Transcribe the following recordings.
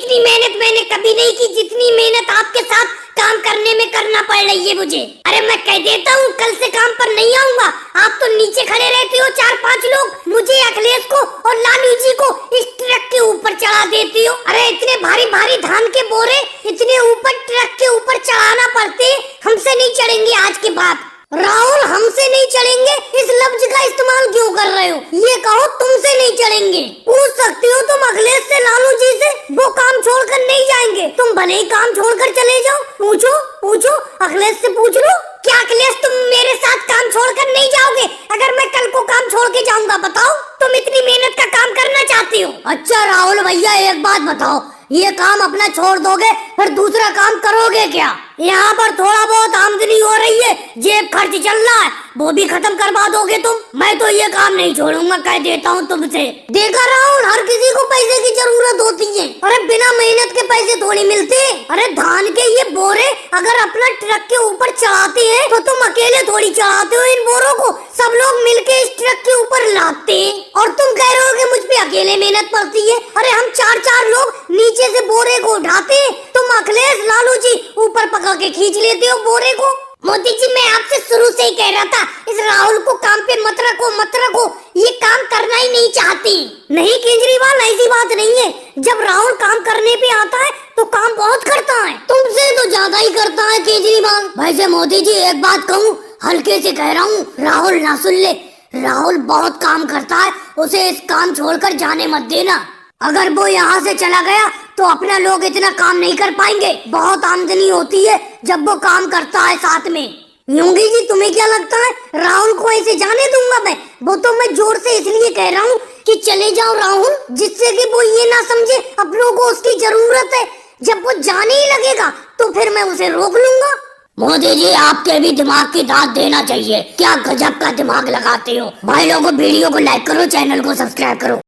इतनी मेहनत मैंने कभी नहीं की जितनी मेहनत आपके साथ काम करने में करना पड़ रही है मुझे। अरे मैं कह देता हूँ कल से काम पर नहीं आऊंगा। आप तो नीचे खड़े रहते हो 4-5 लोग, मुझे अखिलेश को और लालू जी को इस ट्रक के ऊपर चढ़ा देती हो। अरे इतने भारी भारी धान के बोरे इतने ऊपर ट्रक के ऊपर चढ़ाना पड़ते, हमसे नहीं चढ़ेंगे आज के बाद। राहुल हमसे नहीं चढ़ेंगे इस लफ्ज का इस्तेमाल क्यों कर रहे हो? ये कहो तुमसे नहीं चढ़ेंगे। पूछ सकते हो तुम अखिलेश से, लालू जी से, वो काम छोड़कर नहीं जाएंगे। तुम भले ही काम छोड़कर चले जाओ। पूछो पूछो अखिलेश से पूछ लो। क्या अखिलेश तुम मेरे साथ काम छोड़कर नहीं जाओगे? अगर मैं कल को काम छोड़ के जाऊंगा बताओ, तुम इतनी मेहनत का काम करना चाहती हो। अच्छा राहुल भैया एक बात बताओ, ये काम अपना छोड़ दोगे फिर दूसरा काम करोगे क्या? यहाँ पर थोड़ा बहुत आमदनी हो रही है, जेब खर्च चल रहा है, वो भी खत्म करवा दोगे तुम? मैं तो ये काम नहीं छोड़ूंगा, कह देता हूँ तुमसे। देखा राहुल, हर किसी को पैसे की जरूरत होती है। अरे बिना मेहनत के पैसे थोड़ी मिलते। अरे धान के ये बोरे अगर अपना ट्रक के ऊपर चढ़ाते हैं तो तुम अकेले थोड़ी चढ़ाते हो इन बोरों को, सब लोग मिलके इस ट्रक के ऊपर लाते हैं। और तुम कह रहे हो कि मुझ पे अकेले मेहनत पड़ती है। अरे हम 4-4 लोग नीचे से बोरे को उठाते हैं, तुम अखिलेश लालू जी ऊपर पकड़ के खींच लेते हो बोरे को। मोदी जी मैं आपसे शुरू से ही कह रहा था इस राहुल को काम पे मत रखो, ये काम करना ही नहीं चाहती। नहीं केजरीवाल ऐसी बात नहीं है, जब राहुल काम करने पे आता है तो काम बहुत करता है, तुमसे तो ज्यादा ही करता है केजरीवाल। वैसे मोदी जी एक बात कहूँ, हल्के से कह रहा हूँ, राहुल ना सुन ले, राहुल बहुत काम करता है, उसे इस काम छोड़कर जाने मत देना। अगर वो यहाँ से चला गया तो अपना लोग इतना काम नहीं कर पाएंगे। बहुत आमदनी होती है जब वो काम करता है साथ में। योगी जी तुम्हें क्या लगता है राहुल को ऐसे जाने दूंगा मैं? वो तो मैं जोर से इसलिए कह रहा हूँ कि चले जाओ राहुल, जिससे कि वो ये ना समझे अपनों को उसकी जरूरत है। जब वो जाने ही लगेगा तो फिर मैं उसे रोक लूंगा। मोदी जी आपके भी दिमाग की दाद देना चाहिए, क्या गजब का दिमाग लगाते हो। भाई लोगों वीडियो को लाइक करो, चैनल को सब्सक्राइब करो।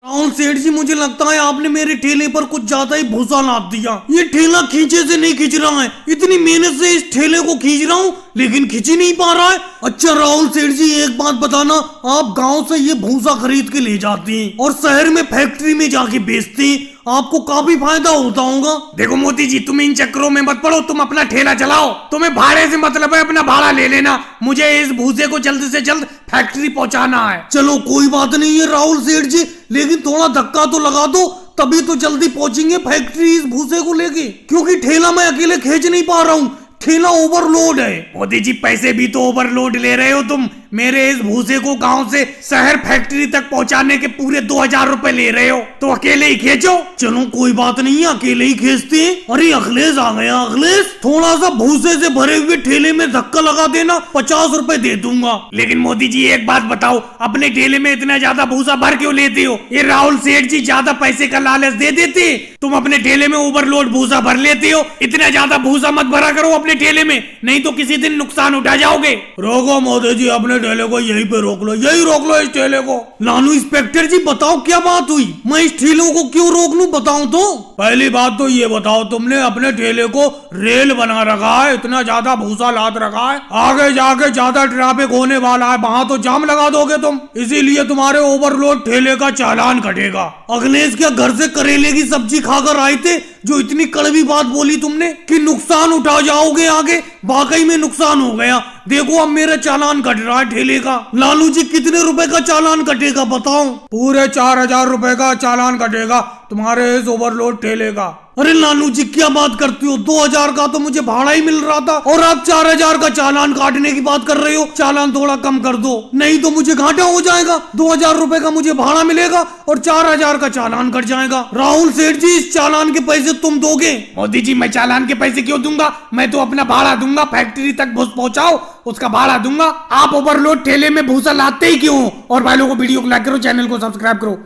राहुल सेठ जी मुझे लगता है आपने मेरे ठेले पर कुछ ज्यादा ही भूसा लाद दिया। ये ठेला खींचे से नहीं खींच रहा है, इतनी मेहनत से इस ठेले को खींच रहा हूँ लेकिन खींच ही नहीं पा रहा है। अच्छा राहुल सेठ जी एक बात बताना, आप गांव से ये भूसा खरीद के ले जाते हैं और शहर में फैक्ट्री में जाके बेचते हैं, आपको काफी फायदा होता होगा। देखो मोदी जी तुम इन चक्करों में मत पड़ो, तुम अपना ठेला चलाओ, तुम्हें भाड़े से मतलब है, अपना भाड़ा ले लेना। मुझे इस भूसे को जल्द से जल्द फैक्ट्री पहुंचाना है। चलो कोई बात नहीं है राहुल सेठ जी, लेकिन थोड़ा धक्का तो लगा दो, तभी तो जल्दी पहुंचेंगे फैक्ट्री इस भूसे को लेके, क्योंकि ठेला मैं अकेले खींच नहीं पा रहा हूँ, ठेला ओवरलोड है। मोदी जी पैसे भी तो ओवरलोड ले रहे हो तुम, मेरे इस भूसे को गांव से शहर फैक्ट्री तक पहुंचाने के पूरे 2000 रुपए ले रहे हो, तो अकेले ही खींचो। चलो कोई बात नहीं है, अकेले ही खींचते हैं। अरे अखिलेश आ गया। अखिलेश थोड़ा सा भूसे से भरे हुए ठेले में धक्का लगा देना, 50 रुपए दे दूंगा। लेकिन मोदी जी एक बात बताओ, अपने ठेले में इतना ज्यादा भूसा भर क्यों लेते हो? ये राहुल सेठ जी ज्यादा पैसे का लालच दे देते, तुम अपने ठेले में ओवरलोड भूसा भर लेते हो। इतना ज्यादा भूसा मत भरा करो अपने ठेले में, नहीं तो किसी दिन नुकसान उठा जाओगे। रोको मोदी जी, अपने ठेले को यहीं पे रोक लो, यही रोक लो इस ठेले को। लालू इंस्पेक्टर जी बताओ क्या बात हुई, मैं इस ठेले को क्यों रोक लूं बताऊं तो? पहली बात तो ये बताओ, तुमने अपने ठेले को रेल बना रखा है, इतना ज्यादा भूसा लाद रखा है, आगे जाके ज्यादा ट्रैफिक होने वाला है, वहां तो जाम लगा दोगे तुम, इसीलिए तुम्हारे ओवरलोड ठेले का चालान कटेगा। अखिलेश क्या घर से करेले की सब्जी खाकर आए थे जो इतनी कड़वी बात बोली तुमने कि नुकसान उठा जाओगे आगे? वाकई में नुकसान हो गया। देखो अब मेरा चालान कट रहा है ठेले का। लालू जी कितने रुपए का चालान कटेगा बताओ? पूरे 4000 रुपए का चालान कटेगा तुम्हारे इस ओवरलोड ठेले का। अरे लालू जी क्या बात करते हो, 2000 का तो मुझे भाड़ा ही मिल रहा था और आप 4000 का चालान काटने की बात कर रहे हो। चालान थोड़ा कम कर दो, नहीं तो मुझे घाटा हो जाएगा। 2000 रुपए का मुझे भाड़ा मिलेगा और 4000 का चालान कट जाएगा। राहुल सेठ जी इस चालान के पैसे तुम दोगे? मोदी जी मैं चालान के पैसे क्यों दूंगा, मैं तो अपना भाड़ा दूंगा, फैक्ट्री तक भूस पहुंचाओ उसका भाड़ा दूंगा। आप ओवरलोड ठेले में भूसा लाते ही क्यों? और भाई लोगों को वीडियो को लाइक करो, चैनल को सब्सक्राइब करो।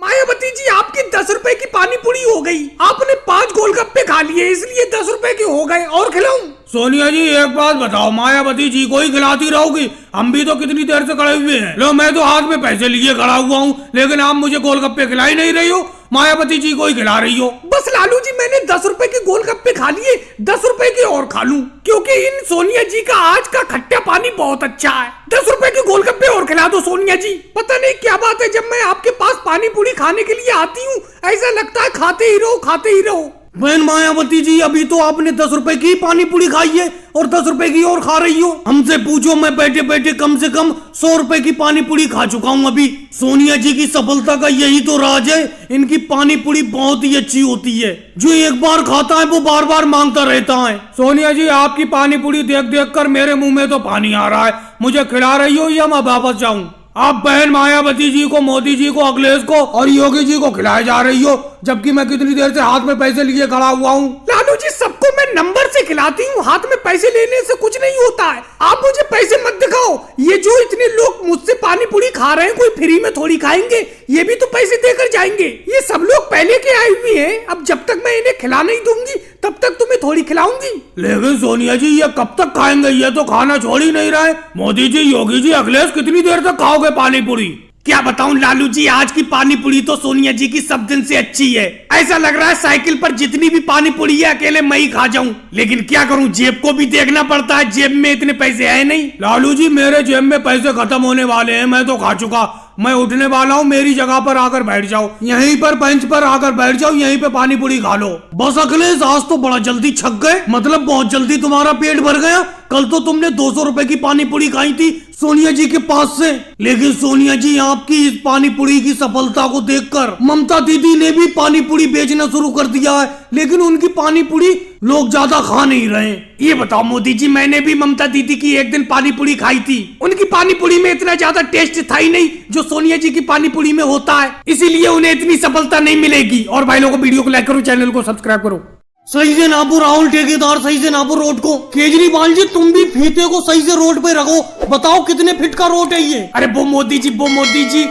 मायावती जी आपकी 10 रुपए की पानी पूरी हो गई, आपने 5 गोलगप्पे खा लिए इसलिए 10 रुपए के हो गए, और खिलाऊं? सोनिया जी एक बात बताओ, मायावती जी को ही खिलाती रहोगी? हम भी तो कितनी देर से खड़े हुए हैं। लो मैं तो हाथ में पैसे लिए खड़ा हुआ हूँ, लेकिन आप मुझे गोलगप्पे खिलाई नहीं रही हो, मायावती जी को ही खिला रही हो। बस लालू जी, मैंने 10 रुपए के गोलगप्पे खा लिए, 10 रुपए के और खा लूं, क्योंकि इन सोनिया जी का आज का खट्टा पानी बहुत अच्छा है। 10 रुपए के गोलगप्पे और खिला दो सोनिया जी। पता नहीं क्या बात है, जब मैं आपके पास पानी पूरी खाने के लिए आती हूँ ऐसा लगता है खाते ही रहो खाते ही रहो। बहन मायावती जी, अभी तो आपने 10 रुपए की पानी पूरी खाई है और 10 रुपए की और खा रही हो। हमसे पूछो, मैं बैठे बैठे कम से कम 100 रुपए की पानी पूरी खा चुका हूँ अभी। सोनिया जी की सफलता का यही तो राज है, इनकी पानी पूरी बहुत ही अच्छी होती है। जो एक बार खाता है वो बार बार मांगता रहता है। सोनिया जी, आपकी पानी पूरी देख देख कर मेरे मुंह में तो पानी आ रहा है। मुझे खिला रही हो या मैं वापस जाऊं? आप बहन मायावती जी को, मोदी जी को, अखिलेश को और योगी जी को खिलाए जा रही हो, जबकि मैं कितनी देर से हाथ में पैसे लिए खड़ा हुआ हूँ। लालू जी, सबको मैं नंबर से खिलाती हूँ, हाथ में पैसे लेने से कुछ नहीं होता है। आप मुझे पैसे मत दिखाओ। ये जो इतने लोग मुझसे पानी पूरी खा रहे हैं, कोई फ्री में थोड़ी खाएंगे, ये भी तो पैसे देकर जाएंगे। ये सब लोग पहले के आए हुए हैं, अब जब तक मैं इन्हें खिला नहीं दूंगी तब तक तुम्हें थोड़ी खिलाऊंगी। लेकिन सोनिया जी, ये कब तक खाएंगे? ये तो खाना छोड़ ही नहीं रहे। मोदी जी, योगी जी, अखिलेश, कितनी देर तक खाओगे पानी पूरी? क्या बताऊं लालू जी, आज की पानी पूरी तो सोनिया जी की सब दिन से अच्छी है। ऐसा लग रहा है साइकिल पर जितनी भी पानी पूरी है अकेले मैं ही खा जाऊं। लेकिन क्या करूं, जेब को भी देखना पड़ता है, जेब में इतने पैसे है नहीं। लालू जी, मेरे जेब में पैसे खत्म होने वाले हैं, मैं तो खा चुका। मैं उठने वाला हूँ, मेरी जगह पर आकर बैठ जाओ, यहीं पर बेंच पर आकर बैठ जाओ, यहीं पे पानी पूरी खा लो। बस अखिलेश, आज तो बड़ा जल्दी छक गए, मतलब बहुत जल्दी तुम्हारा पेट भर गया। कल तो तुमने 200 रुपए की पानी पूरी खाई थी सोनिया जी के पास से। लेकिन सोनिया जी, आपकी इस पानी पूरी की सफलता को देखकर ममता दीदी ने भी पानी पूरी बेचना शुरू कर दिया है, लेकिन उनकी पानी पूरी लोग ज्यादा खा नहीं रहे। ये बताओ मोदी जी, मैंने भी ममता दीदी की एक दिन पानी पूरी खाई थी। उनकी पानी पूरी में इतना ज्यादा टेस्ट था ही नहीं जो सोनिया जी की पानी पूरी में होता है, इसीलिए उन्हें इतनी सफलता नहीं मिलेगी। और भाई लोगों को वीडियो को लाइक करो, चैनल को सब्सक्राइब करो। सही से नापो राहुल ठेकेदार, सही से नापो रोड को। केजरीवाल जी, तुम भी फीते को सही से रोड पे रखो। बताओ कितने फीट का रोड है ये? अरे वो मोदी जी,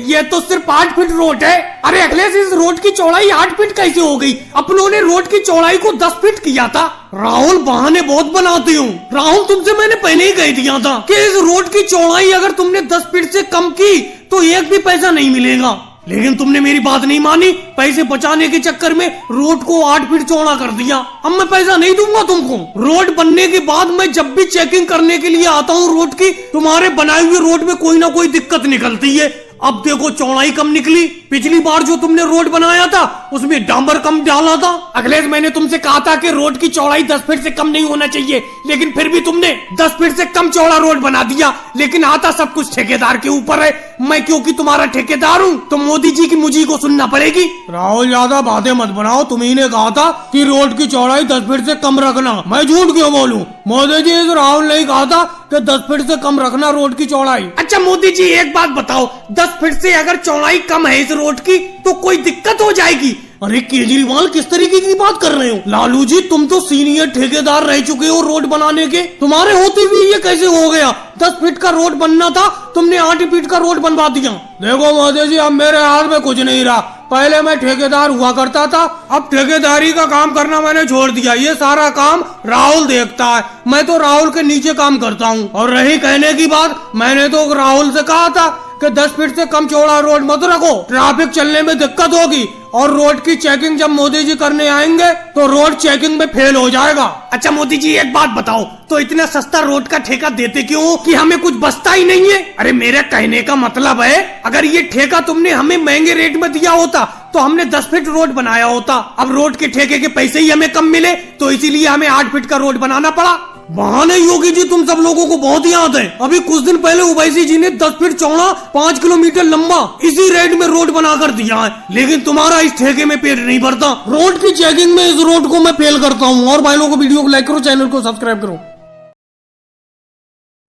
ये तो सिर्फ 8 फीट रोड है। अरे अखिलेश, इस रोड की चौड़ाई 8 फीट कैसे हो गई? अपनों ने रोड की चौड़ाई को 10 फीट किया था। राहुल, बहाने बहुत बनाते हो। राहुल, तुमसे मैंने पहले ही कह दिया था कि इस रोड की चौड़ाई अगर तुमने 10 फीट से कम की तो एक भी पैसा नहीं मिलेगा, लेकिन तुमने मेरी बात नहीं मानी। पैसे बचाने के चक्कर में रोड को 8 फीट चौड़ा कर दिया। अब मैं पैसा नहीं दूंगा तुमको। रोड बनने के बाद मैं जब भी चेकिंग करने के लिए आता हूँ रोड की, तुम्हारे बनाए हुए रोड में कोई ना कोई दिक्कत निकलती है। अब देखो, चौड़ाई कम निकली। पिछली बार जो तुमने रोड बनाया था उसमें डांबर कम डाला था। अखिलेश, मैंने तुमसे कहा था कि रोड की चौड़ाई 10 फीट से कम नहीं होना चाहिए, लेकिन फिर भी तुमने 10 फीट से कम चौड़ा रोड बना दिया। लेकिन आता सब कुछ ठेकेदार के ऊपर है। मैं क्योंकि तुम्हारा ठेकेदार हूँ तो मोदी जी की मुझी को सुनना पड़ेगी। राहुल, ज्यादा बातें मत बनाओ। तुम्ही ने कहा था कि रोड की चौड़ाई 10 फीट से कम रखना। मैं झूठ क्यों बोलूं? मोदी जी, तो राहुल ने कहा था कि 10 फीट से कम रखना रोड की चौड़ाई। अच्छा मोदी जी, एक बात बताओ, 10 फीट से अगर चौड़ाई कम है इस रोड की तो कोई दिक्कत हो जाएगी? अरे केजरीवाल, किस तरीके की बात कर रहे हो? लालू जी, तुम तो सीनियर ठेकेदार रह चुके हो रोड बनाने के, तुम्हारे होते हुए ये कैसे हो गया? 10 फीट का रोड बनना था, तुमने 8 फीट का रोड बनवा दिया। देखो मोदी जी, अब मेरे हाथ में कुछ नहीं रहा। पहले मैं ठेकेदार हुआ करता था, अब ठेकेदारी का काम करना मैंने छोड़ दिया। ये सारा काम राहुल देखता है, मैं तो राहुल के नीचे काम करता हूँ। और रही कहने की बात, मैंने तो राहुल से कहा था कि 10 फीट से कम चौड़ा रोड मत रखो, ट्रैफिक चलने में दिक्कत होगी। और रोड की चेकिंग जब मोदी जी करने आएंगे तो रोड चेकिंग में फेल हो जाएगा। अच्छा मोदी जी, एक बात बताओ, तो इतना सस्ता रोड का ठेका देते क्यों हो कि हमें कुछ बचता ही नहीं है? अरे मेरे कहने का मतलब है, अगर ये ठेका तुमने हमें महंगे रेट में दिया होता तो हमने 10 फीट रोड बनाया होता। अब रोड के ठेके के पैसे ही हमें कम मिले तो इसीलिए हमें 8 फीट का रोड बनाना पड़ा। बहाने योगी जी, तुम सब लोगों को बहुत याद है। अभी कुछ दिन पहले ओवैसी जी ने 10 फीट चौड़ा 5 किलोमीटर लंबा इसी रेट में रोड बनाकर दिया है, लेकिन तुम्हारा इस ठेके में पेट नहीं भरता। रोड की चेकिंग में इस रोड को मैं फेल करता हूँ। और भाई लोगों को वीडियो को लाइक करो, चैनल को सब्सक्राइब करो।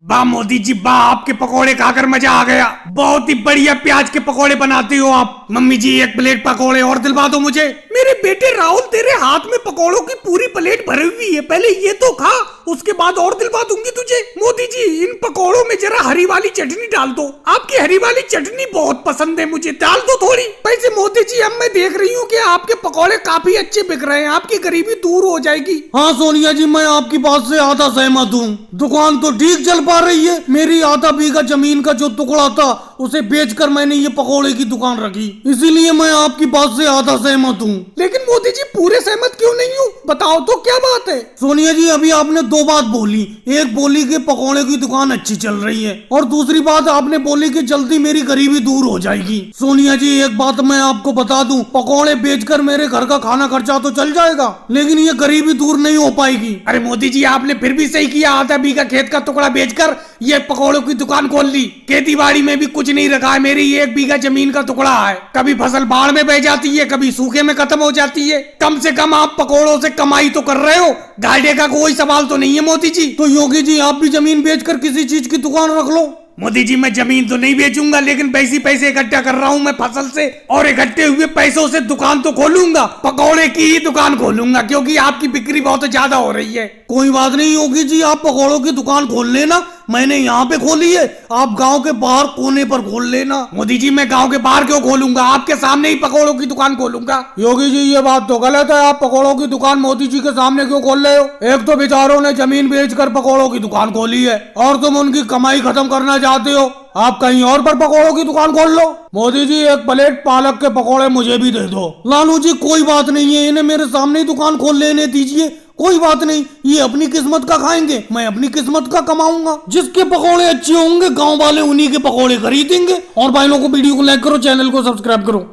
वाह मोदी जी, वाह, आपके पकोड़े खाकर मजा आ गया। बहुत ही बढ़िया प्याज के पकोड़े बनाते हो आप। मम्मी जी, 1 प्लेट पकोड़े और दिलवा दो मुझे। मेरे बेटे राहुल, तेरे हाथ में पकौड़ों की पूरी प्लेट भरी हुई है, पहले ये तो खा, उसके बाद और दिलवा दूंगी तुझे। मोदी जी, इन पकौड़ों में जरा हरी वाली चटनी डाल दो, आपकी हरी वाली चटनी बहुत पसंद है मुझे, डाल दो थोड़ी। वैसे मोदी जी, अब मैं देख रही हूँ कि आपके पकौड़े काफी अच्छे बिक रहे हैं, आपकी गरीबी दूर हो जाएगी। हाँ सोनिया जी, मैं आपकी बात से आधा सहमत हूँ। दुकान तो ठीक चल पा रही है, मेरी आधा बीघा जमीन का जो टुकड़ा था उसे बेचकर मैंने ये पकौड़े की दुकान रखी, इसीलिए मैं आपकी बात से आधा सहमत हूँ। लेकिन मोदी जी, पूरे सहमत क्यों नहीं हूँ, बताओ तो क्या बात है। सोनिया जी, अभी आपने दो बात बोली, एक बोली कि पकौड़े की दुकान अच्छी चल रही है और दूसरी बात आपने बोली कि जल्दी मेरी गरीबी दूर हो जाएगी। सोनिया जी, एक बात मैं आपको बता दूं, पकौड़े बेचकर मेरे घर का खाना खर्चा तो चल जाएगा, लेकिन ये गरीबी दूर नहीं हो पाएगी। अरे मोदी जी, आपने फिर भी सही किया, आधा बीघा खेत का टुकड़ा बेचकर ये पकौड़ों की दुकान खोल ली। खेती बाड़ी में भी कुछ नहीं रखा है, मेरी 1 बीघा जमीन का टुकड़ा है, कभी फसल बाढ़ में बह जाती है, कभी सूखे में खत्म हो जाती है। कम से कम आप पकौड़ों से कमाई तो कर रहे हो, घाटे का कोई सवाल तो नहीं है मोदी जी। तो योगी जी, आप भी जमीन बेचकर किसी चीज की दुकान रख लो। मोदी जी, मैं जमीन तो नहीं बेचूंगा, लेकिन पैसे इकट्ठा कर रहा हूँ मैं फसल से, और इकट्ठे हुए पैसों से दुकान तो खोलूंगा, पकौड़े की ही दुकान खोलूंगा, क्योंकि आपकी बिक्री बहुत ज्यादा हो रही है। कोई बात नहीं योगी जी, आप पकौड़ों की दुकान खोल लेना, मैंने यहाँ पे खोली है, आप गांव के बाहर कोने पर खोल लेना। मोदी जी, मैं गांव के बाहर क्यों खोलूंगा, आपके सामने ही पकौड़ों की दुकान खोलूंगा। योगी जी, ये बात तो गलत है, आप पकौड़ों की दुकान मोदी जी के सामने क्यों खोल रहे हो? एक तो बेचारों ने जमीन बेचकर पकौड़ों की दुकान खोली है और तुम उनकी कमाई खत्म करना चाहते हो, आप कहीं और पर पकौड़ों की दुकान खोल लो। मोदी जी, एक प्लेट पालक के पकौड़े मुझे भी दे दो। लालू जी, कोई बात नहीं है, इन्हें मेरे सामने ही दुकान खोल लेने दीजिए, कोई बात नहीं, ये अपनी किस्मत का खाएंगे, मैं अपनी किस्मत का कमाऊंगा। जिसके पकौड़े अच्छे होंगे गांव वाले उन्हीं के पकौड़े खरीदेंगे। और भाई लोगों को वीडियो को लाइक करो, चैनल को सब्सक्राइब करो।